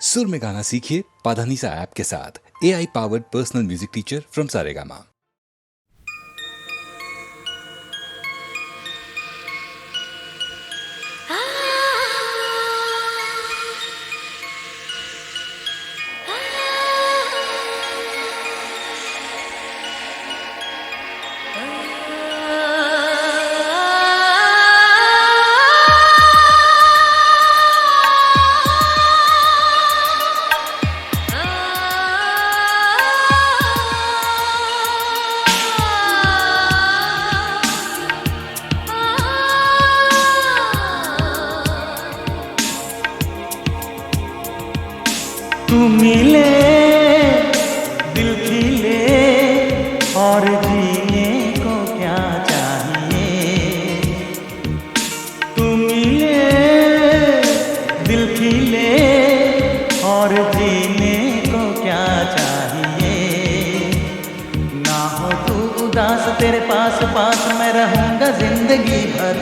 सुर में गाना सीखिए पाधानीसा ऐप के साथ। AI powered personal music teacher from Saregama. तू मिले दिल खिले और जीने को क्या चाहिए। तू मिले दिल खिले और जीने को क्या चाहिए। ना हो तू उदास तेरे पास पास मैं रहूँगा जिंदगी भर।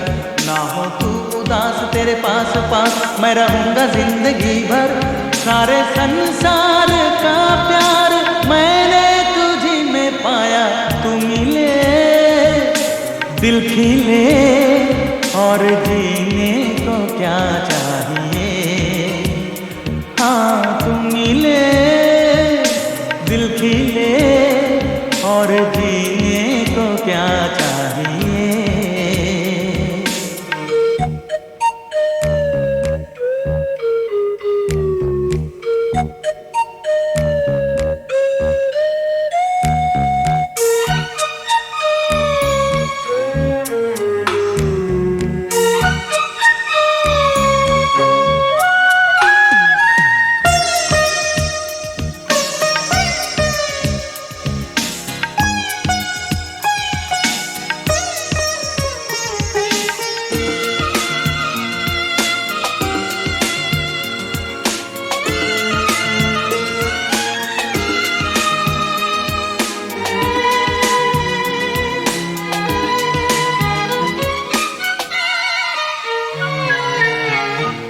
ना हो तू उदास तेरे पास पास मैं रहूँगा जिंदगी भर। सारे संसार का प्यार मैंने तुझी में पाया। तू मिले दिल खिले और जीने को क्या चाहिए। हाँ तू मिले दिल खिले और जीने को क्या चाहिए।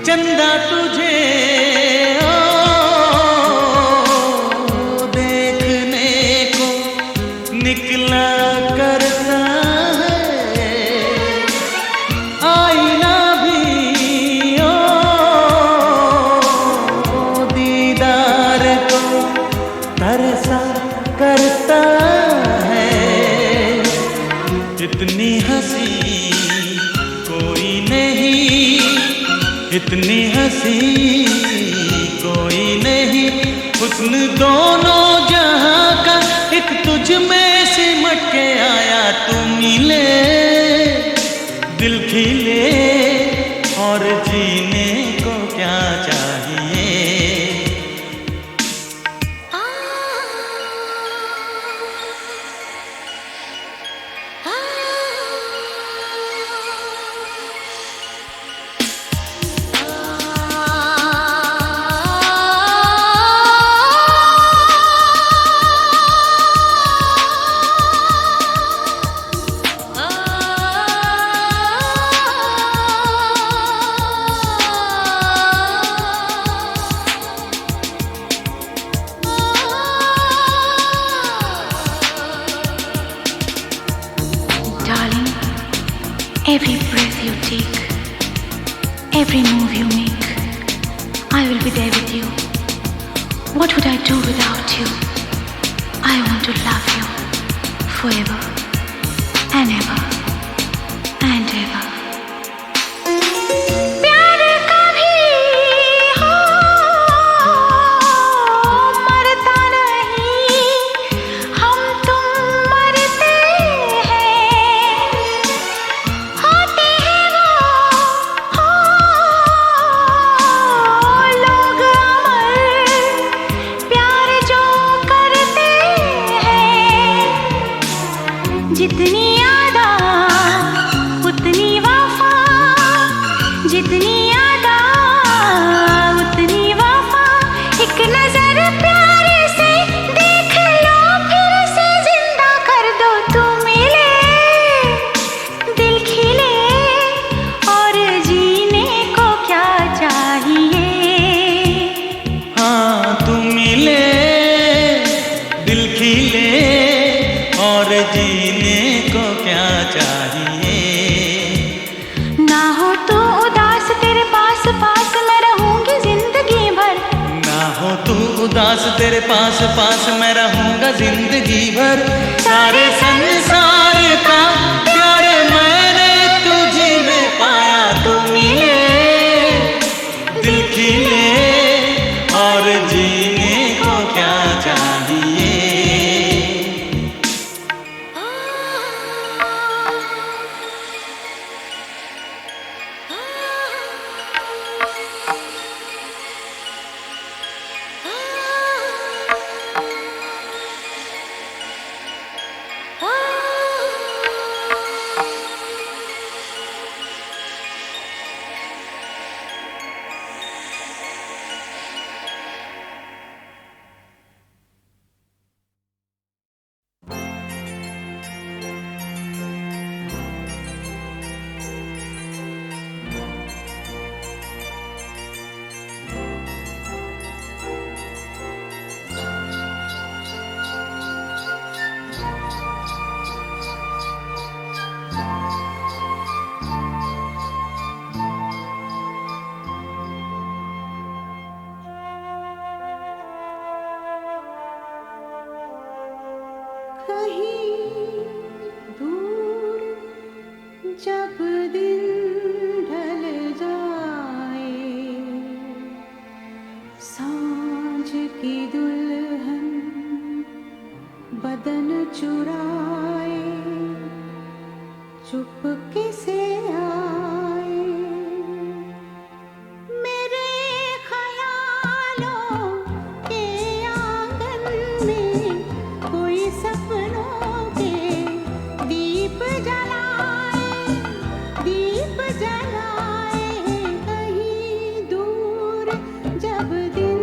चंदा तुझे देखने को निकला करता है। आईना भी दीदार को तरसा करता है। इतनी हंसी कोई नहीं, इतनी हंसी कोई नहीं। हुस्न दोनों जहां का एक तुझ में सिमट के आया। तू मिले दिल खिले और जीने को क्या चाहिए। Darling, every breath you take, every move you make, I will be there with you. What would I do without you? I want to love you forever and ever and ever. प्यार कभी हो मरता नहीं, हम तुम मरते हैं। होते हैं वो लोग अमर, प्यार जो करते हैं। जितनी यादा उतनी उदास तेरे पास पास मैं रहूंगा जिंदगी भर। सारे संसार का प्यार मैंने तुझी में पाया, तू मिले दिल खिले और जीने को क्या चाहिए। जब दिन ढल जाए, सांझ की दुल्हन बदन चुराए, चुपके से आए, मेरे ख्यालों के आंगन में कोई सपनों के दीप जलाए, दीप जलाए, कहीं दूर जब दिन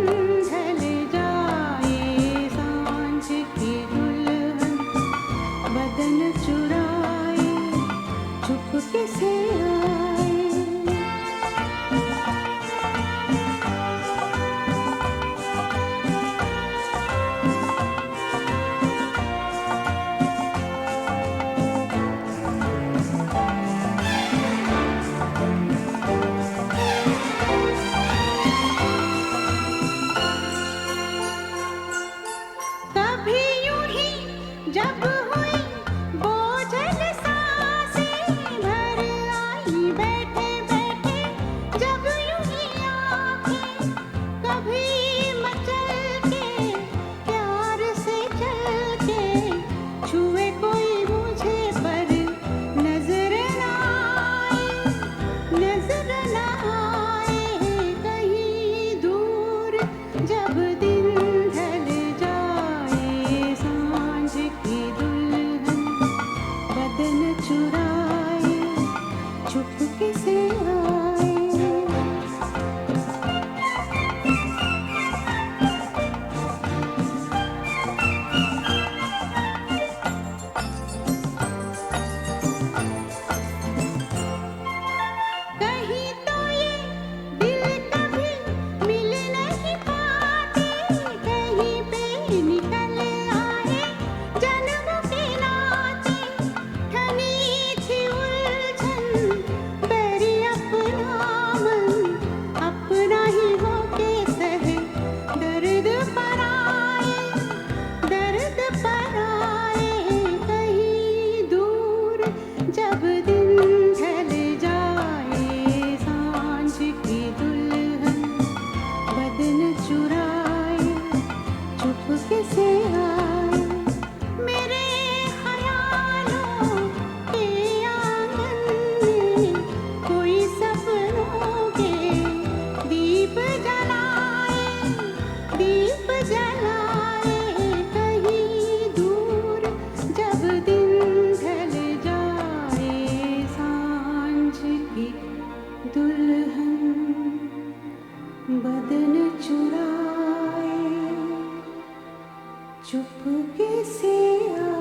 ढल जाए, सांझ की दुल्हन बदन चुराए, चुपके से आए। कभी यूं ही जब हुई बोझल सांसें भर आई, बैठे बैठे जब यूं ही आंखें कभी मचल के प्यार से चल के छुए कोई मुझे पर नजर न आए, नजर न आए, कहीं दूर जब दिन ढल जाए, सांझ की दुल्हन बदन चुराए, चुपके से आए। कहीं तो ये दिल कभी मिल नहीं पाते, कहीं पे निकल आए जन्मों के नाते, ठनी थी उलझन बैरी अपना मन, अपना ही होके सहे दर्द पर आए, दर्द पर आए, कहीं दूर जब दिन ढल जाए, सांझ की दुल्हन बदन चुराए, चुपके से आए, मेरे ख्यालों के आंगन में कोई सपनों के दीप जलाए, दीप जलाए, कहीं दूर जब दिन ढल जाए, सांझ की दुल्हन बदन चुराए, चुपके से आए।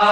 La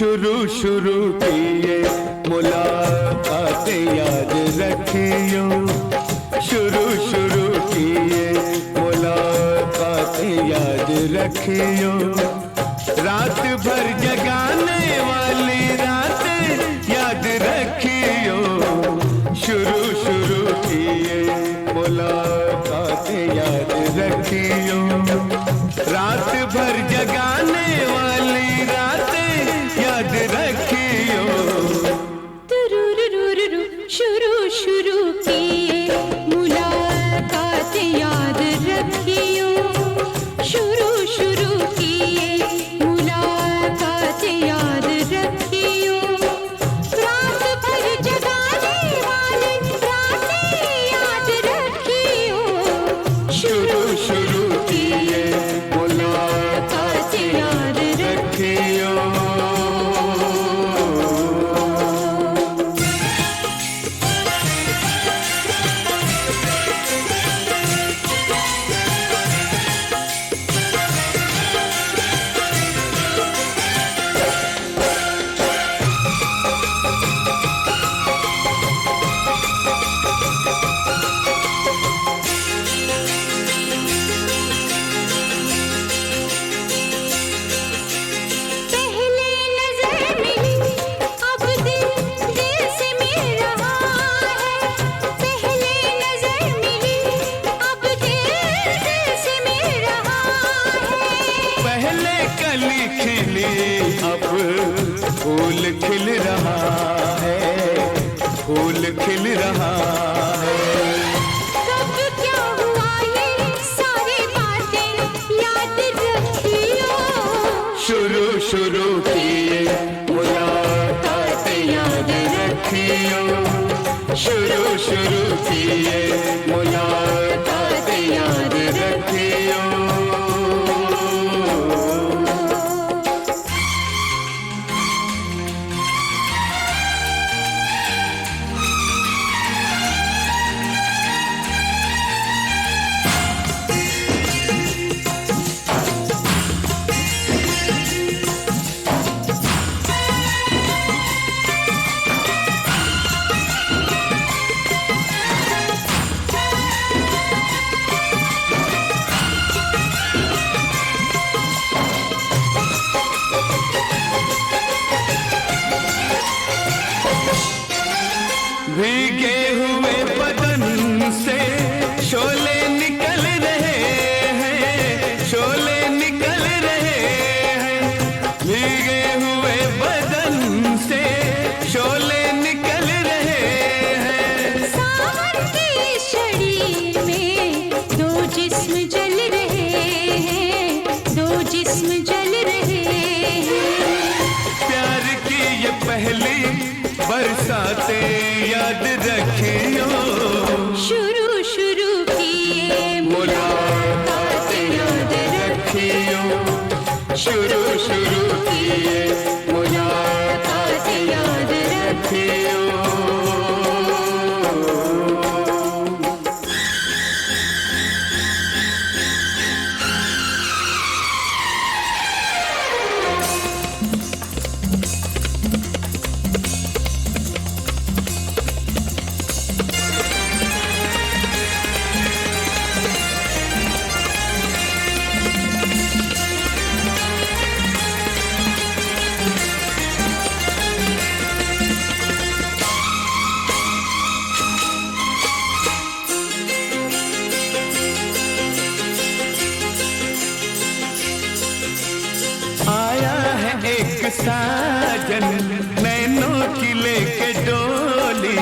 शुरू शुरू की ये मुलाकातें याद रखियो, शुरू शुरू की ये मुलाकातें याद रखियो, रात भर जगाने वाली रातें याद रखियो, शुरू शुरू की ये मुलाकातें याद रखियो, रात भर जगाने वाली रातें याद रखियो। तुरुरुरुरु, शुरू शुरू किए मुलाकातें याद रखियो, शुरू शुरू किए मुलाकातें याद रखियो, रात भर जगाने वाली रातें याद रखियो, शुरू शुरू किए मुलाकातें याद रखियो। फूल खिल रहा है, फूल खिल रहा है, कब क्या हुआ ये सारी बातें याद रखियो, शुरू शुरू किए मुलाकातें याद रखियो, शुरू शुरू किए मुलाकातें याद रखियो। भीगे हुए बदन से शोले निकल रहे हैं, शोले निकल रहे हैं, भीगे हुए बदन से शोले निकल रहे हैं, सावन की छड़ी में दो जिस्म जल रहे हैं, दो जिस्म जल रहे हैं, प्यार की ये पहली बरसातें याद रखियो, शुरू शुरू किए मुलाकातें याद रखियो, शुरू शुरू किए मुलाकातें याद रखियो। साजन नैनों की लेके डोली,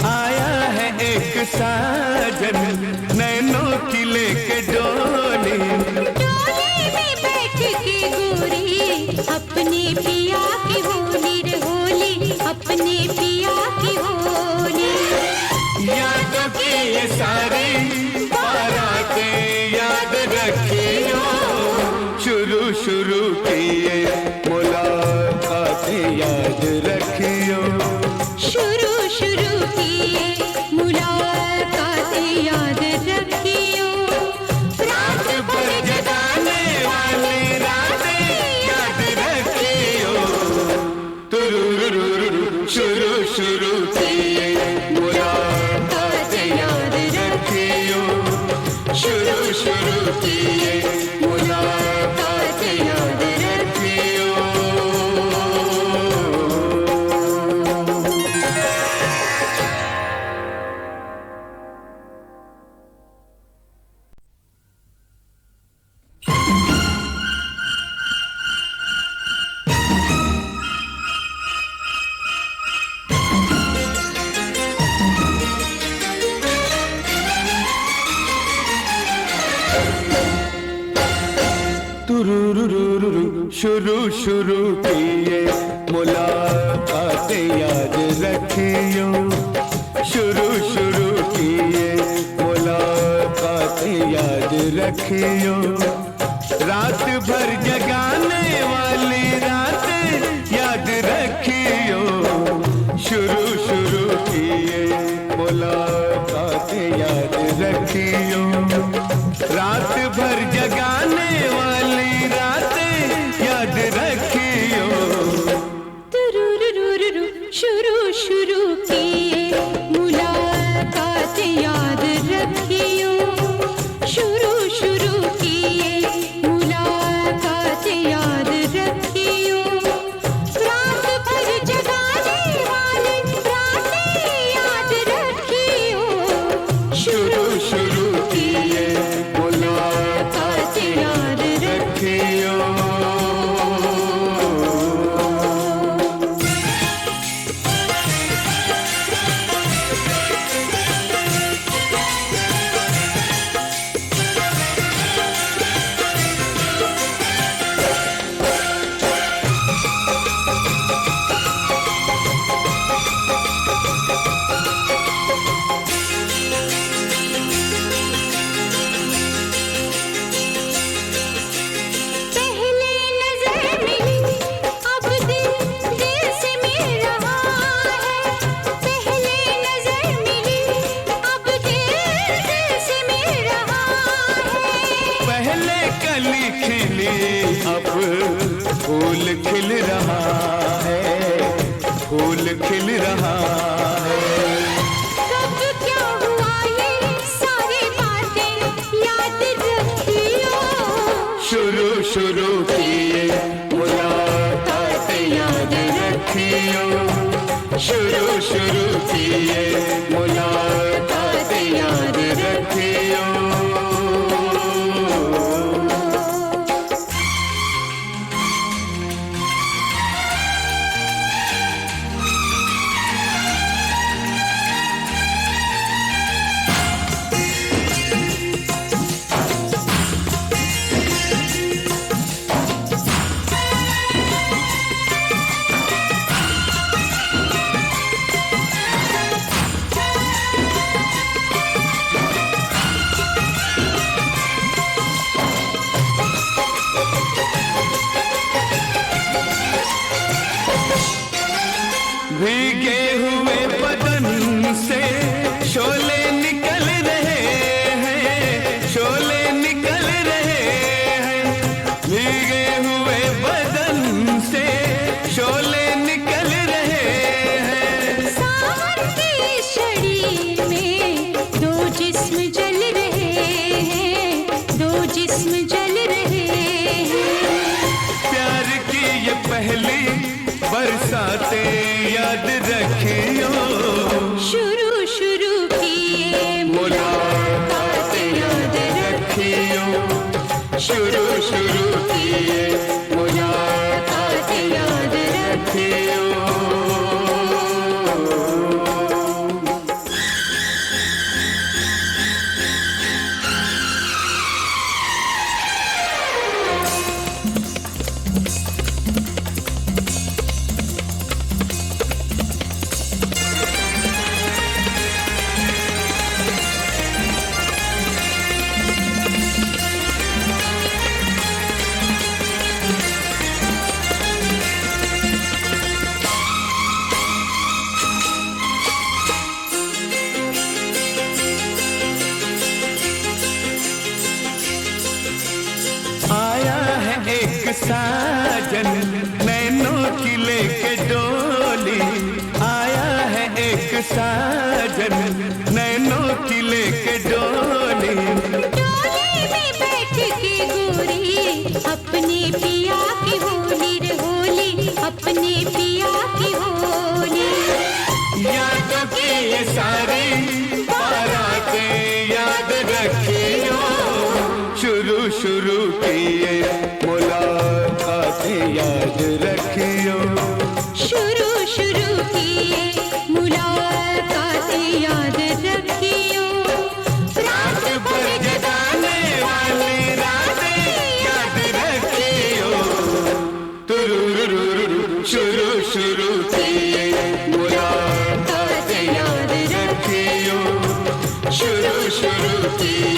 आया है एक साजन नैनों की लेके डोली, डोली में बैठ के गोरी अपने पिया की होली रे होली, अपने पिया की होली, यादों की ये सारी बारातें याद रखियो, शुरू शुरू किए मुलाकातें याद रखियो, शुरू शुरू किए मुलाकातें याद रखियो, रात भर जगाने वाली रातें याद रखियो, शुरू शुरू की ये मुलाकातें याद रखियो, शुरू शुरू की ये मुलाकातें याद रखियो, रात भर जगाने वाली रातें याद रखियो, शुरू शुरू की ये मुलाकातें याद रखियो, रात भर जगाने वाली रातें याद रखियो। तुरुरुरुरु, शुरू शुरू की ये मुलाकातें याद रखियो, शुरू शुरू की ये मुलाकातें याद रखियो, रात भर जगाने वाली रातें याद रखियो, शुरू शुरू की ये मुलाकातें याद रखियो। पहले नजर मिली अब दिल दिल से मिल रहा है, पहले नजर मिली अब दिल दिल से मिल रहा है, पहले कली खिली अब फूल खिल रहा है, फूल खिल रहा है, कब क्या हुआ ये सारी बातें याद रखियो, शुरू शुरू की ये मुलाकातें याद रखियो, शुरू शुरू की ये मुलाकातें याद रखियो। भीगे हुए बदन से शोले निकल रहे हैं, शोले निकल रहे हैं, भीगे हुए बदन से शोले निकल रहे हैं, सावन की शरीर में दो जिस्म जल रहे हैं, दो जिस्म जल रहे हैं, प्यार की ये पहली बरसातें याद रखियो, शुरू शुरू की ये मुलाकातें याद रखियो, शुरू शुरू की ये मुलाकातें याद रखियो। आया है एक साजन नैनों की लेके डोली, आया है एक साजन नैनों की लेके डोली, डोली में बैठ के गोरी अपने पिया की होली रे होली, अपने पिया की होली, यादों की ये सारी बारातें याद रखियो, शुरू शुरू की ये मुलाकातें याद रखियो, शुरू शुरू की ये मुलाकातें याद रखियो, रात भर जगाने वाली रातें याद रखियो, यो शुरू शुरू की